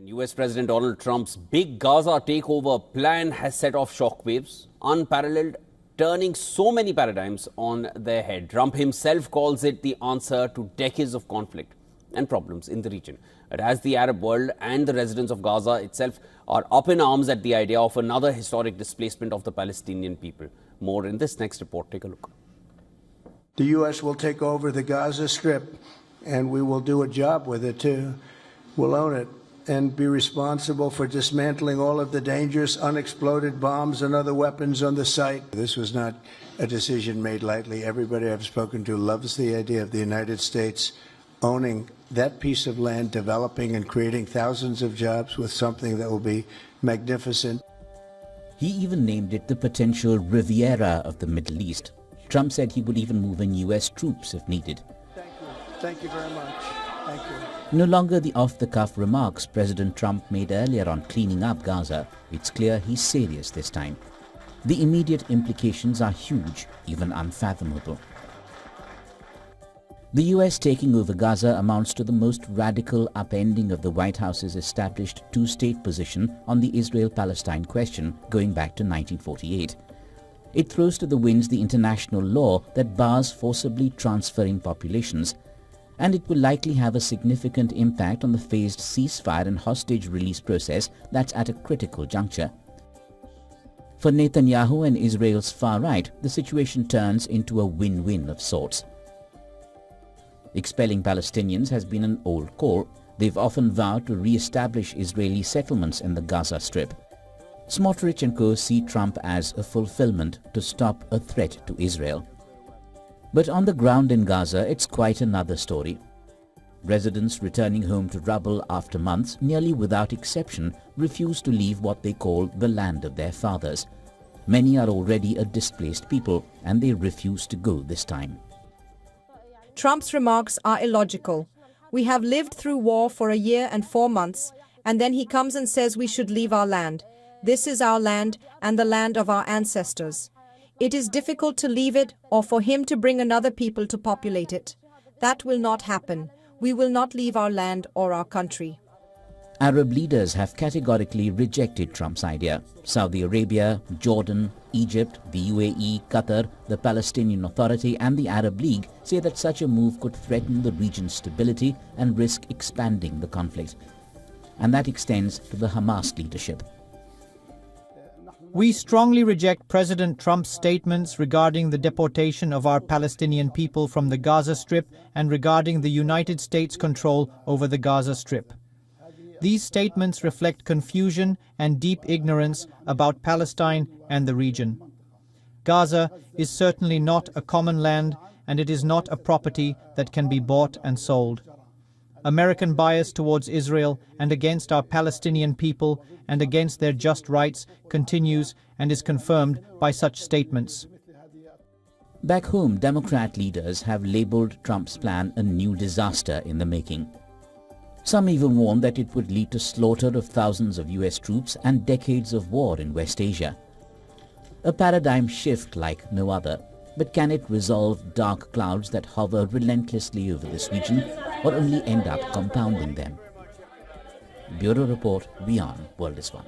And US President Donald Trump's big Gaza takeover plan has set off shockwaves, unparalleled, turning so many paradigms on their head. Trump himself calls it the answer to decades of conflict and problems in the region. But as the Arab world and the residents of Gaza itself are up in arms at the idea of another historic displacement of the Palestinian people. More in this next report. Take a look. The U.S. will take over the Gaza Strip, and we will do a job with it, too. We'll own it and be responsible for dismantling all of the dangerous unexploded bombs and other weapons on the site. This was not a decision made lightly. Everybody I've spoken to loves the idea of the United States owning that piece of land, developing and creating thousands of jobs with something that will be magnificent. He even named it the potential Riviera of the Middle East. Trump said he would even move in U.S. troops if needed. Thank you. Thank you very much. Thank you. No longer the off-the-cuff remarks President Trump made earlier on cleaning up Gaza. It's clear he's serious this time. The immediate implications are huge, even unfathomable. The US taking over Gaza amounts to the most radical upending of the White House's established two-state position on the Israel-Palestine question going back to 1948. It throws to the winds the international law that bars forcibly transferring populations, and it will likely have a significant impact on the phased ceasefire and hostage release process that's at a critical juncture. For Netanyahu and Israel's far right, the situation turns into a win-win of sorts. Expelling Palestinians has been an old core. They've often vowed to re-establish Israeli settlements in the Gaza Strip. Smotrich and co see Trump as a fulfillment to stop a threat to Israel. But on the ground in Gaza, it's quite another story. Residents returning home to rubble after months, nearly without exception, refuse to leave what they call the land of their fathers. Many are already a displaced people, and they refuse to go this time. Trump's remarks are illogical. We have lived through war for a year and 4 months, and then he comes and says we should leave our land. This is our land and the land of our ancestors. It is difficult to leave it or for him to bring another people to populate it. That will not happen. We will not leave our land or our country. Arab leaders have categorically rejected Trump's idea. Saudi Arabia, Jordan, Egypt, the UAE, Qatar, the Palestinian Authority and the Arab League say that such a move could threaten the region's stability and risk expanding the conflict. And that extends to the Hamas leadership. We strongly reject President Trump's statements regarding the deportation of our Palestinian people from the Gaza Strip and regarding the United States' control over the Gaza Strip. These statements reflect confusion and deep ignorance about Palestine and the region. Gaza is certainly not a common land, and it is not a property that can be bought and sold. American bias towards Israel and against our Palestinian people and against their just rights continues and is confirmed by such statements. Back home, Democrat leaders have labeled Trump's plan a new disaster in the making. Some even warned that it would lead to slaughter of thousands of US troops and decades of war in West Asia. A paradigm shift like no other. But can it resolve dark clouds that hover relentlessly over this region, or only end up compounding them? Bureau Report, WION World is One.